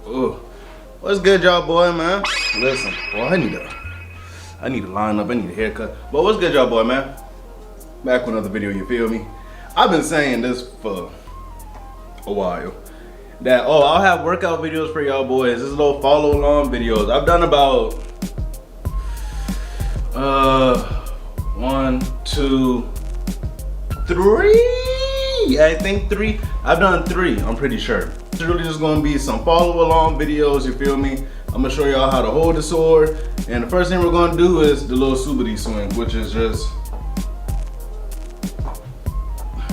Ooh. What's good, y'all, boy, man? Listen, boy, I need to line up. I need a haircut. But what's good, y'all, boy, man? Back with another video. You feel me? I've been saying this for a while. That I'll have workout videos for y'all boys. This is little follow along videos. I've done about 1, 2, 3. I think 3. I've done 3. I'm pretty sure. It's really just gonna be some follow along videos. You feel me? I'm gonna show y'all how to hold the sword. And the first thing we're gonna do is the little subidi swing, which is just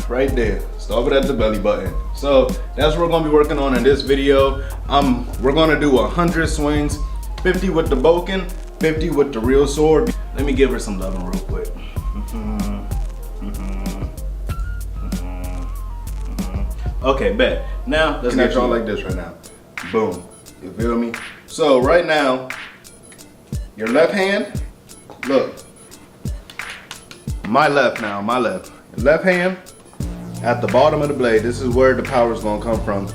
right there. Stop it at the belly button. So that's what we're gonna be working on in this video. We're gonna do 100 swings, 50 with the Bokken, 50 with the real sword. Let me give her some loving real quick. Okay, bet. Now let's get y'all like this right now. Boom. You feel me? So right now, your left hand, look. My left. Your left hand at the bottom of the blade. This is where the power is gonna come from.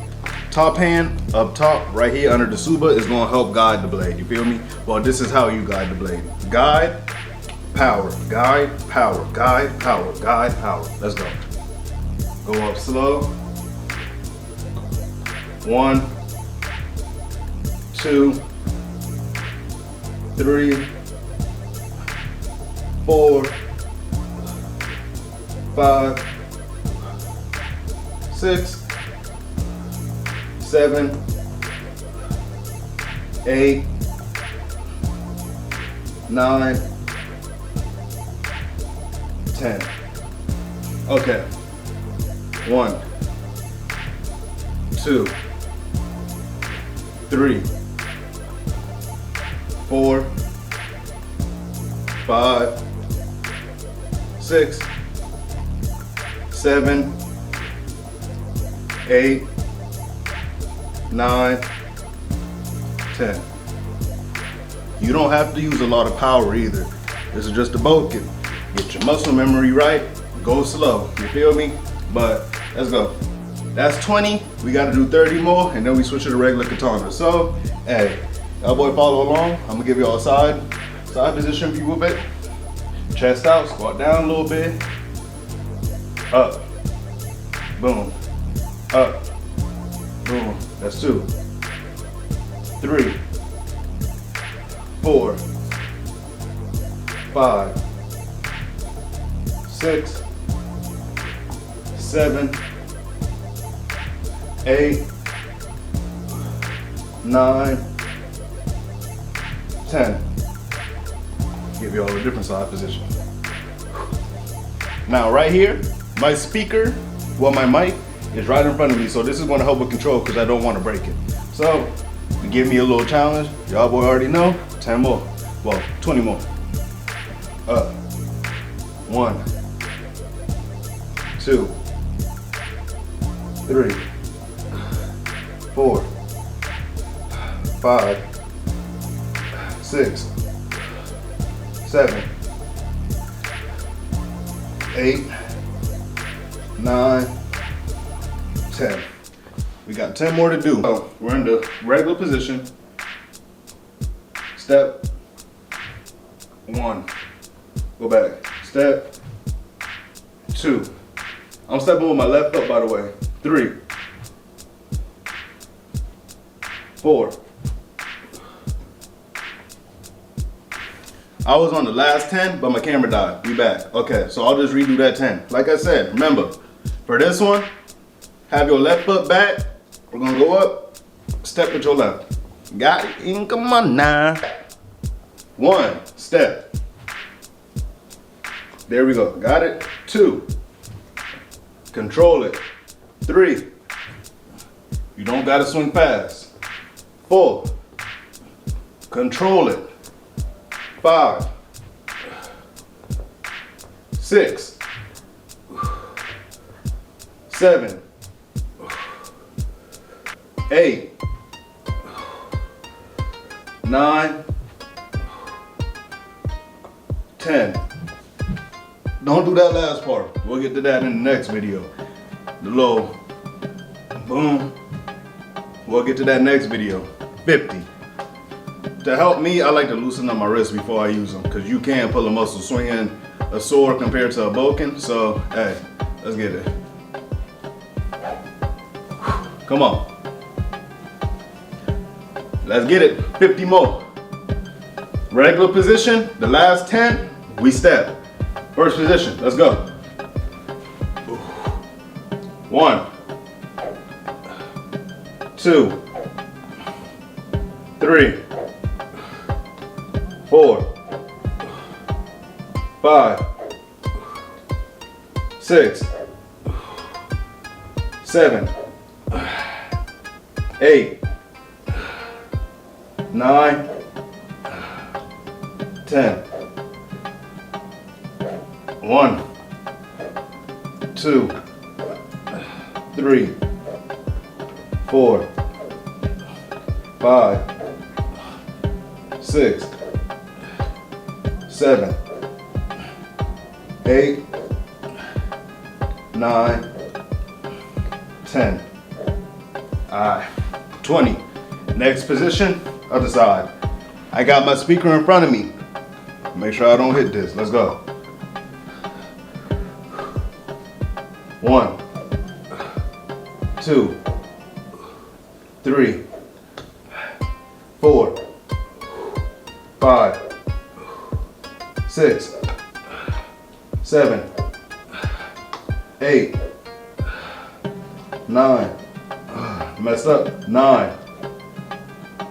Top hand up top, right here under the suba, is gonna help guide the blade. You feel me? Well, this is how you guide the blade. Guide, power, guide, power, guide, power, guide, power. Let's go. Go up slow. 1, 2, 3, 4, 5, 6, 7, 8, 9, 10. Okay. 1, 2, 3, 4, 5, 6, 7, 8, 9, 10. You don't have to use a lot of power either. This is just a Bokken. Get your muscle memory right. Go slow. You feel me? But let's go. That's 20. We got to do 30 more, and then we switch to the regular katana. So, hey, y'all boy follow along. I'm gonna give y'all a side position view of it. Chest out, squat down a little bit. Up, boom, up, boom. That's 2, 3, 4, 5, 6, 7, 8, 9, 10. Give you all a different side position. Now right here, my speaker, my mic is right in front of me, so this is going to help with control because I don't want to break it. So, to give me a little challenge, y'all boy already know, 10 more. Well, 20 more. Up. 1, 2, 3, 4, 5, 6, 7, 8, 9, 10. We got 10 more to do. So we're in the regular position. Step 1. Go back. Step 2. I'm stepping with my left foot, by the way. 3, 4. I was on the last 10, but my camera died. We back. Okay, so I'll just redo that 10. Like I said, remember, for this one, have your left foot back. We're gonna go up, step with your left. Got it? Come on now. 1, step. There we go. Got it? 2, control it. 3, you don't gotta swing fast. 4, control it. 5, 6, 7, 8, 9, 10. Don't do that last part. We'll get to that in the next video. The little boom, we'll get to that next video. 50. To help me, I like to loosen up my wrists before I use them, because you can pull a muscle swinging a sword compared to a Bokken. So, hey, let's get it. Come on. Let's get it. 50 more. Regular position, the last 10, we step. First position, let's go. 1, 2, 3, 4, 5, 6, 7, 8, 9, 10. 1, 2, 3, 4, 5, 6, 7, 8, 9, 10. Alright, 20. Next position, other side. I got my speaker in front of me. Make sure I don't hit this. Let's go. 1, 2, 3, 4, 5, 6, 7, 8, 9. Messed up. 9.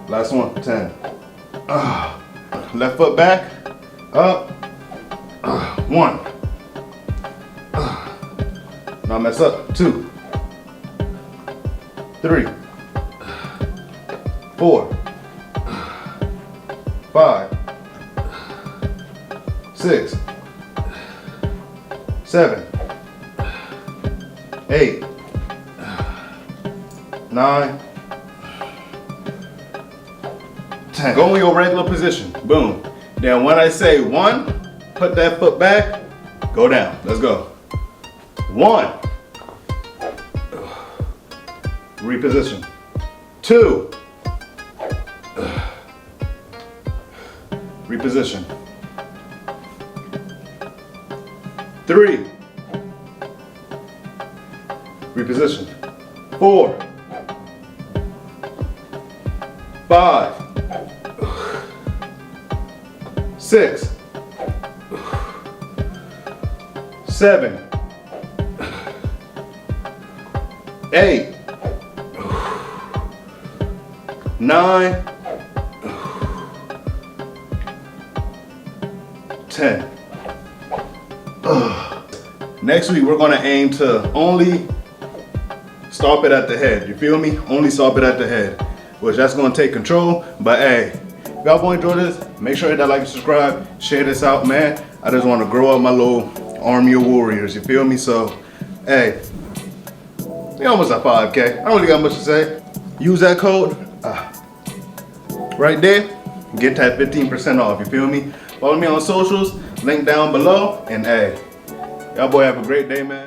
Last one. 10. Left foot back. Up. 1. Now mess up. 2, 3, 4, 5, 6, 7, 8, 9, 10. Go in your regular position. Boom. Then when I say 1, put that foot back, go down. Let's go. 1. Reposition. 2. Reposition. 3. Reposition. 4. 5. 6. 7. 8. 9. 10. Next week, we're gonna aim to only stop it at the head. You feel me? Only stop it at the head, which that's gonna take control. But hey, if y'all gonna enjoy this, make sure to hit that like and subscribe. Share this out, man. I just want to grow up my little army of warriors. You feel me? So, hey, we almost at 5K. I don't really got much to say. Use that code right there. Get that 15% off. You feel me? Follow me on socials. Link down below. And hey, y'all boy have a great day, man.